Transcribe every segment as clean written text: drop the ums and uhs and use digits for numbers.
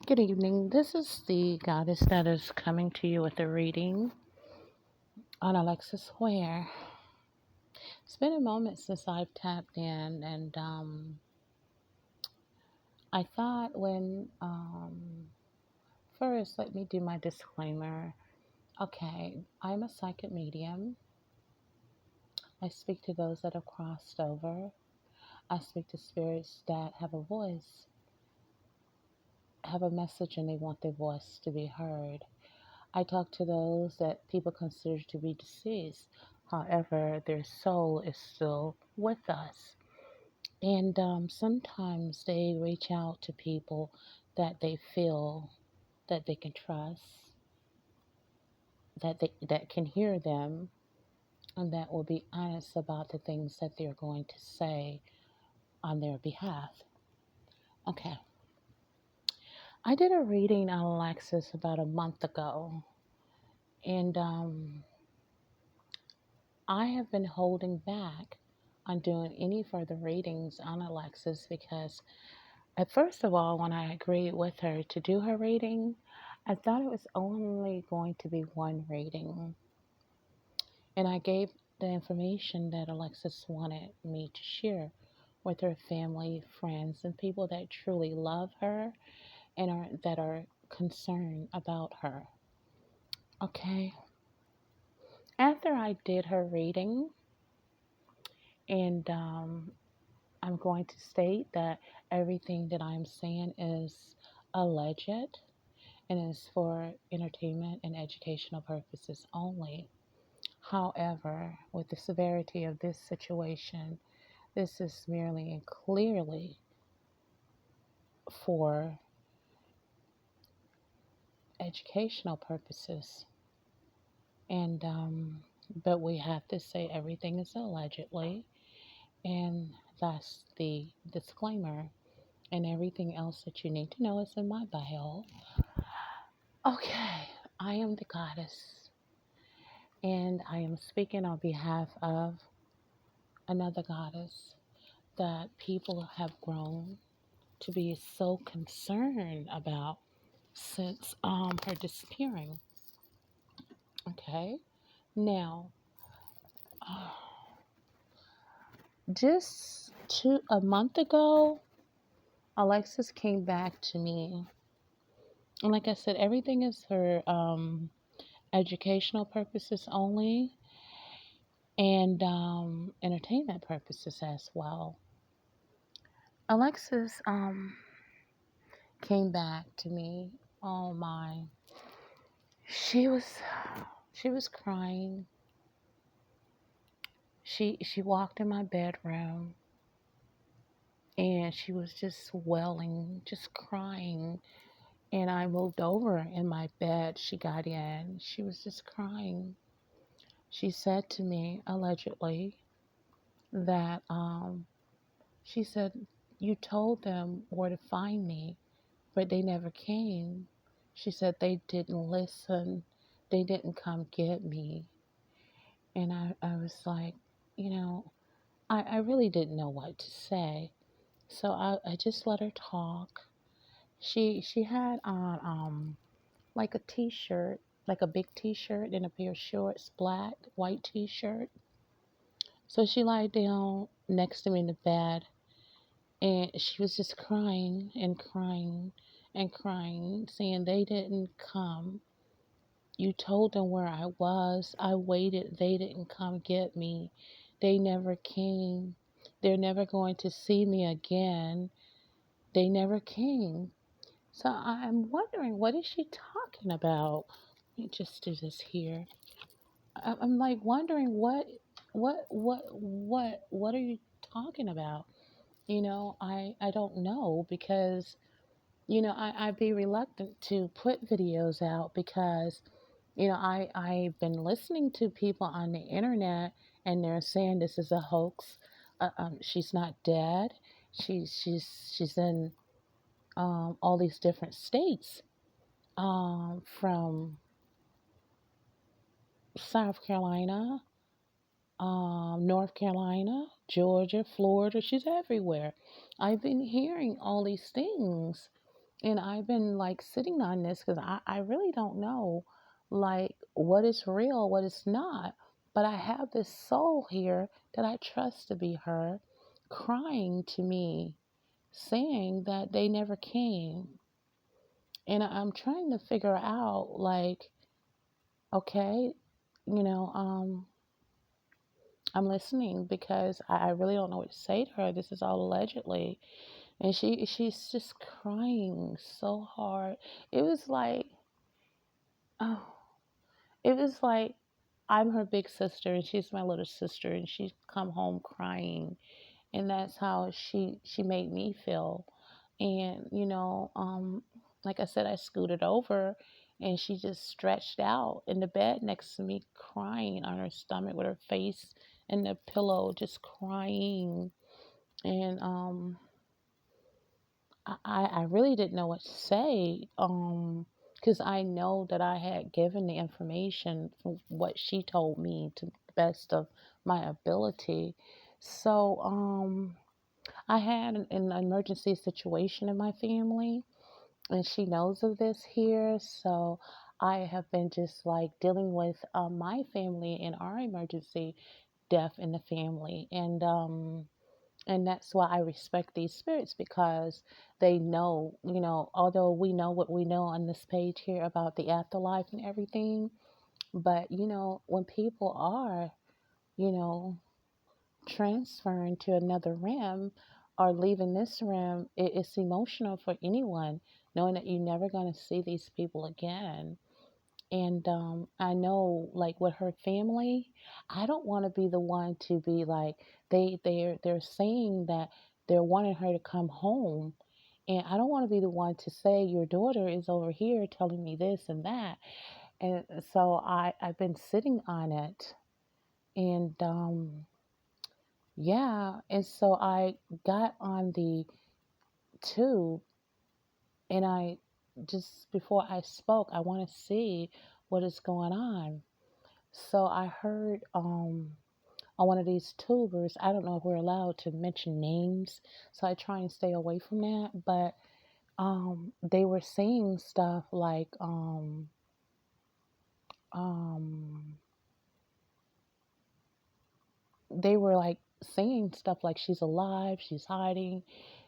Good evening. This is the goddess that is coming to you with a reading on Alexis Ware. It's been a moment since I've tapped in, and I thought first, let me do my disclaimer. Okay, I'm a psychic medium. I speak to those that have crossed over. I speak to spirits that have a voice, have a message, and they want their voice to be heard. I talk to those that people consider to be deceased. However, their soul is still with us. And sometimes they reach out to people that they feel that they can trust, that can hear them, and that will be honest about the things that they're going to say on their behalf. Okay. I did a reading on Alexis about a month ago, and I have been holding back on doing any further readings on Alexis because, at first of all, when I agreed with her to do her reading, I thought it was only going to be one reading. And I gave the information that Alexis wanted me to share with her family, friends, and people that truly love her and that are concerned about her. Okay. After I did her reading, and I'm going to state that everything that I'm saying is alleged and is for entertainment and educational purposes only. However, with the severity of this situation, this is merely and clearly for educational purposes. And but we have to say everything is allegedly, and that's the disclaimer. And everything else that you need to know is in my bio. Okay, I am the goddess, and I am speaking on behalf of another goddess that people have grown to be so concerned about since her disappearing. Okay, now just a month ago, Alexis came back to me, and like I said, everything is for educational purposes only and entertainment purposes as well. Alexis came back to me. Oh my. She was she was crying. She walked in my bedroom and she was just wailing, just crying. And I moved over in my bed. She got in. She was just crying. She said to me allegedly that she said, "You told them where to find me, but they never came." She said they didn't listen. They didn't come get me. And I was like, you know, I really didn't know what to say. So I just let her talk. She had on like a t-shirt, like a big t-shirt and a pair of shorts, black, white t-shirt. So she lied down next to me in the bed and she was just crying and crying and crying, saying they didn't come. You told them where I was. I waited. They didn't come get me. They never came. They're never going to see me again. They never came. So I'm wondering, what is she talking about? Let me just do this here. I'm like wondering what are you talking about? I don't know because I'd be reluctant to put videos out because I've been listening to people on the internet and they're saying this is a hoax. She's not dead. She's in all these different states, from South Carolina, North Carolina, Georgia, Florida. She's everywhere. I've been hearing all these things, And I've been like sitting on this because I really don't know like what is real, what is not. But I have this soul here that I trust to be her crying to me, saying that they never came. And I'm trying to figure out like, okay, you know, I'm listening because I really don't know what to say to her. This is all allegedly. And she's just crying so hard. It was like, oh, it was like I'm her big sister and she's my little sister and she's come home crying, and that's how she made me feel. And like I said, I scooted over and she just stretched out in the bed next to me crying on her stomach with her face in the pillow, just crying. And I really didn't know what to say, because I know that I had given the information from what she told me to the best of my ability. So I had an emergency situation in my family, and she knows of this here. So I have been just like dealing with my family and our emergency death in the family, and that's why I respect these spirits, because they know, although we know what we know on this page here about the afterlife and everything, but when people are, you know, transferring to another realm or leaving this realm, it's emotional for anyone knowing that you're never going to see these people again. And I know, like with her family, I don't want to be the one to be like they're saying that they're wanting her to come home, and I don't want to be the one to say your daughter is over here telling me this and that. And so I've been sitting on it, and yeah, and so I got on the tube, and I just before I spoke, I want to see what is going on. So I heard on one of these tubers, I don't know if we're allowed to mention names, so I try and stay away from that, but they were saying stuff like um they were like saying stuff like she's alive, she's hiding,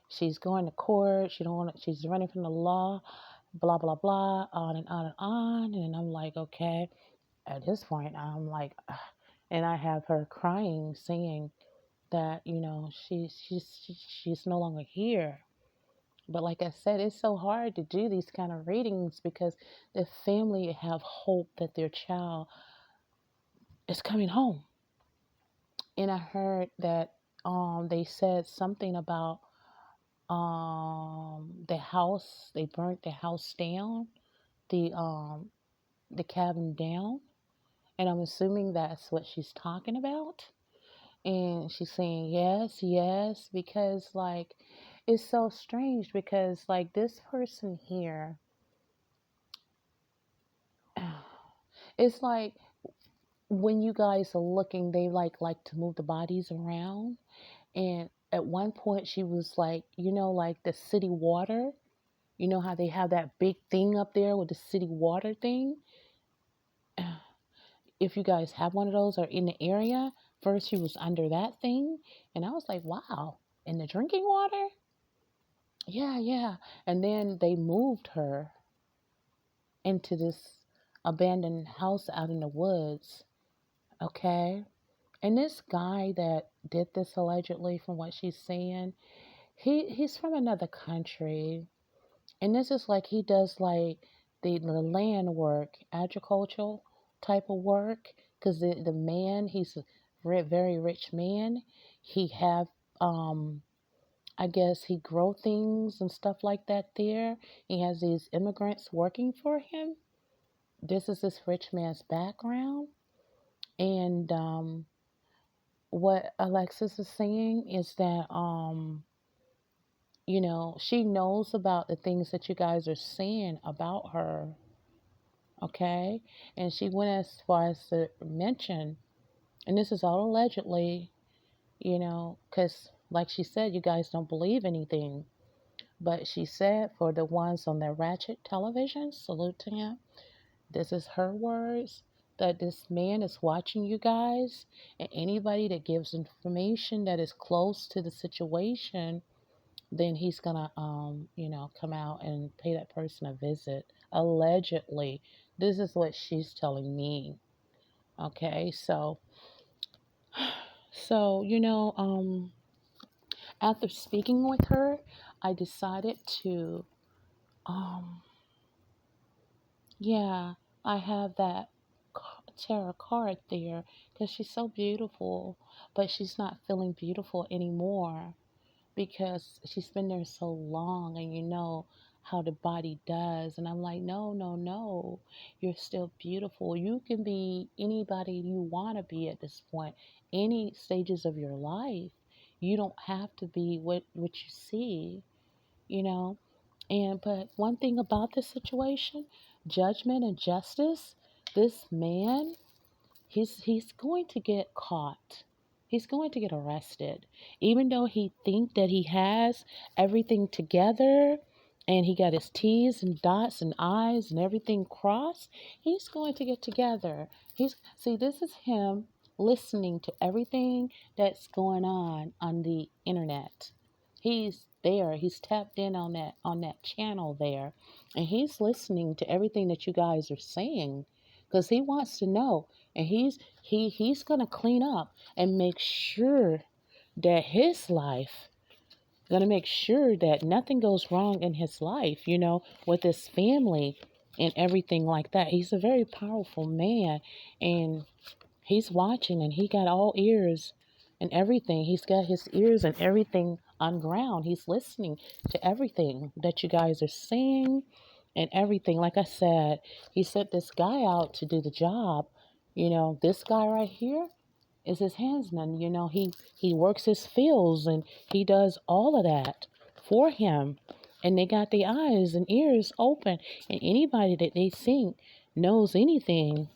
she's going to court, she don't want she's running from the law, blah blah blah, on and on and on. And I'm like, okay, at this point I'm like, ugh. And I have her crying, saying that she's no longer here. But like I said, it's so hard to do these kind of readings because the family have hope that their child is coming home. And I heard that they said something about the house, they burnt the house down, the cabin down, and I'm assuming that's what she's talking about. And she's saying yes, yes, because like it's so strange because like this person here, it's like when you guys are looking, they like to move the bodies around. And at one point she was like, like the city water, how they have that big thing up there with the city water thing. If you guys have one of those or in the area, first she was under that thing, and I was like, wow, in the drinking water. Yeah, yeah. And then they moved her into this abandoned house out in the woods. Okay. And this guy that did this allegedly, from what she's saying, he's from another country. And this is like he does like the land work, agricultural type of work. Because the man, he's a very rich man. He have I guess he grow things and stuff like that there. He has these immigrants working for him. This is this rich man's background. And what Alexis is saying is that she knows about the things that you guys are saying about her, okay? And she went as far as to mention, and this is all allegedly, because like she said, you guys don't believe anything. But she said for the ones on the Ratchet television, salute to him. This is her words, that this man is watching you guys, and anybody that gives information that is close to the situation, then he's gonna come out and pay that person a visit. Allegedly. This is what she's telling me. Okay, so after speaking with her, I decided to um yeah, I have that tarot card there because she's so beautiful, but she's not feeling beautiful anymore because she's been there so long, and you know how the body does. And I'm like, no, no, no, you're still beautiful. You can be anybody you want to be at this point, any stages of your life. You don't have to be what you see, you know. And but one thing about this situation, judgment and justice, this man, he's going to get caught. He's going to get arrested. Even though he think that he has everything together and he got his T's and dots and I's and everything crossed, he's going to get together. He's see, this is him listening to everything that's going on the internet. He's there. He's tapped in on that channel there, and he's listening to everything that you guys are saying because he wants to know, and he's gonna clean up and make sure that his life, gonna make sure that nothing goes wrong in his life, with his family and everything like that. He's a very powerful man, and he's watching, and he got all ears and everything. He's got his ears and everything on ground. He's listening to everything that you guys are saying and everything. Like I said, he sent this guy out to do the job. This guy right here is his handsman. He works his fields and he does all of that for him. And they got their eyes and ears open. And anybody that they think knows anything,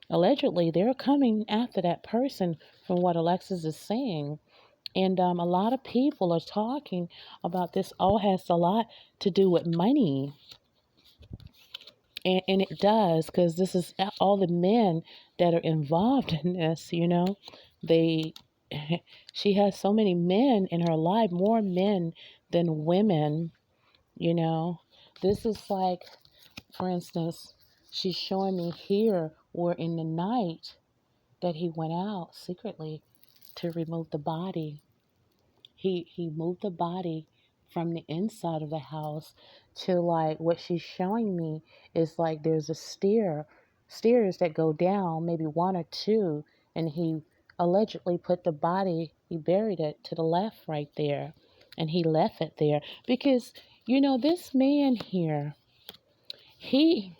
allegedly, they're coming after that person from what Alexis is saying. And a lot of people are talking about this all has a lot to do with money. And it does, because this is all the men that are involved in this, They, she has so many men in her life, more men than women, you know. This is like, for instance, she's showing me here where in the night that he went out secretly to remove the body. He moved the body from the inside of the house to, like, what she's showing me is like there's a stairs that go down, maybe one or two, and he allegedly put the body, he buried it to the left right there, and he left it there because this man here, he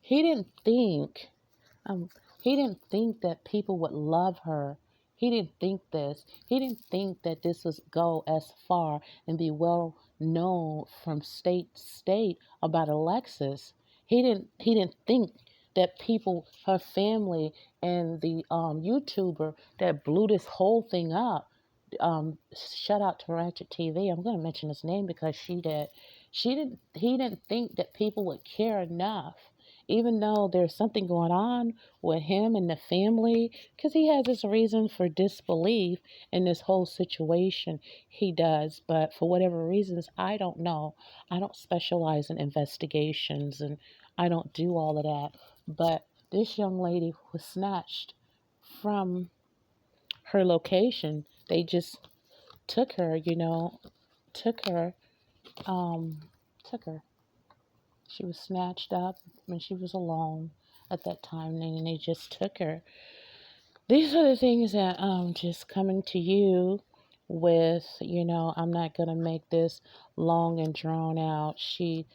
he didn't think Um, he didn't think that people would love her. He didn't think this. He didn't think that this would go as far and be well known from state to state about Alexis. He didn't think that people, her family, and the YouTuber that blew this whole thing up. Shout out to Ratchet TV. I'm gonna mention his name because she did. She didn't. He didn't think that people would care enough, even though there's something going on with him and the family, because he has his reason for disbelief in this whole situation. He does, but for whatever reasons, I don't know. I don't specialize in investigations, and I don't do all of that. But this young lady was snatched from her location. They just took her, took her, um, took her. She was snatched up when she was alone at that time, and they just took her. These are the things that just coming to you with, I'm not gonna make this long and drawn out. She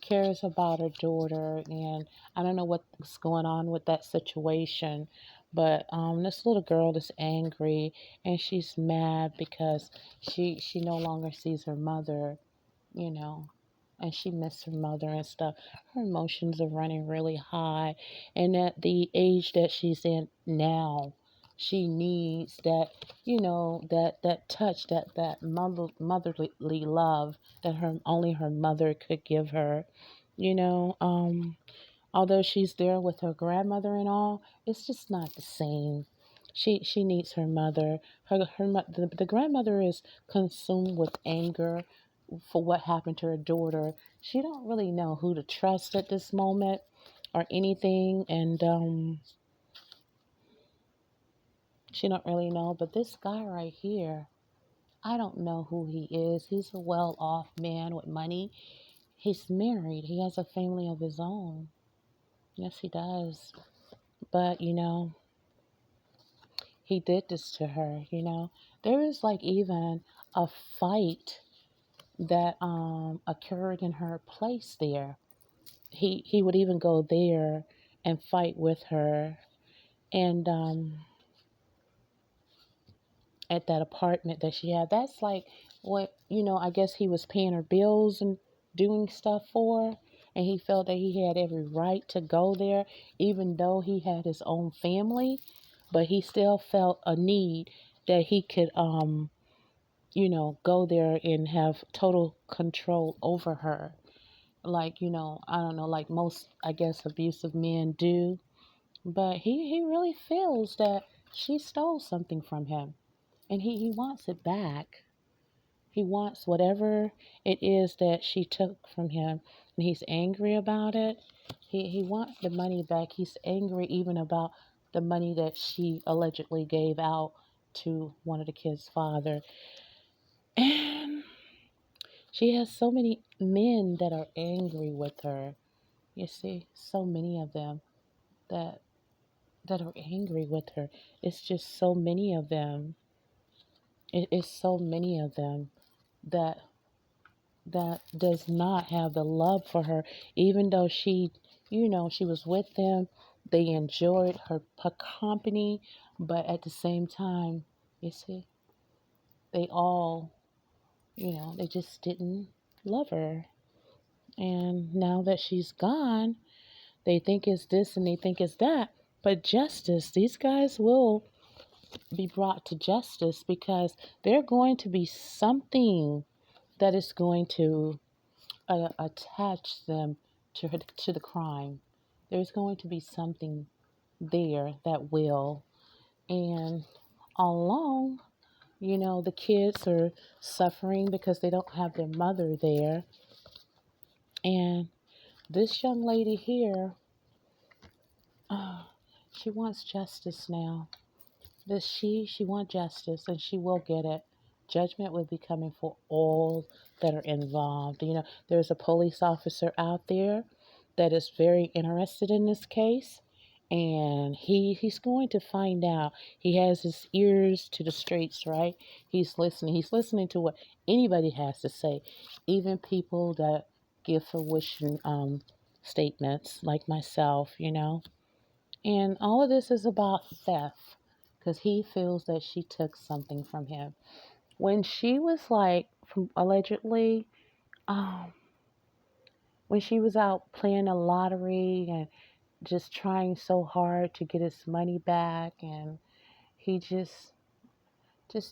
cares about her daughter, and I don't know what's going on with that situation, but this little girl is angry, and she's mad because she no longer sees her mother, you know, and she missed her mother and stuff. Her emotions are running really high, and at the age that she's in now, she needs that, that touch, that motherly love that her only her mother could give her. You know, although she's there with her grandmother and all, it's just not the same. She needs her mother. The grandmother is consumed with anger for what happened to her daughter. She don't really know who to trust at this moment or anything, and she don't really know. But this guy right here, I don't know who he is. He's a well-off man with money. He's married. He has a family of his own. Yes, he does. But he did this to her. There is like even a fight that occurred in her place there. He would even go there and fight with her, and at that apartment that she had. That's like what, I guess he was paying her bills and doing stuff for her, and he felt that he had every right to go there, even though he had his own family, but he still felt a need that he could, go there and have total control over her. Like, I don't know, like most, I guess, abusive men do. But he really feels that she stole something from him, and he wants it back. He wants whatever it is that she took from him, and he's angry about it. He wants the money back. He's angry even about the money that she allegedly gave out to one of the kids' father. And she has so many men that are angry with her. You see, so many of them that are angry with her. It's just so many of them. It is so many of them that does not have the love for her, even though she was with them. They enjoyed her company, but at the same time, you see, they all, they just didn't love her. And now that she's gone, they think it's this and they think it's that. But justice, these guys will be brought to justice, because they're going to be something that is going to attach them to the crime. There's going to be something there that will. And all along, the kids are suffering because they don't have their mother there. And this young lady here, she wants justice now. She wants justice, and she will get it. Judgment will be coming for all that are involved. There's a police officer out there that is very interested in this case, and he's going to find out. He has his ears to the streets, right? He's listening. He's listening to what anybody has to say, even people that give fruition statements like myself. And all of this is about theft, because he feels that she took something from him. When she was like, allegedly, um, when she was out playing the lottery and just trying so hard to get his money back, and he just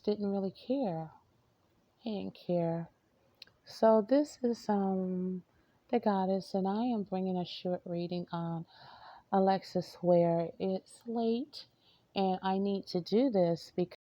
didn't really care. He didn't care. So this is the goddess, and I am bringing a short reading on Alexis, Ware. It's late, and I need to do this because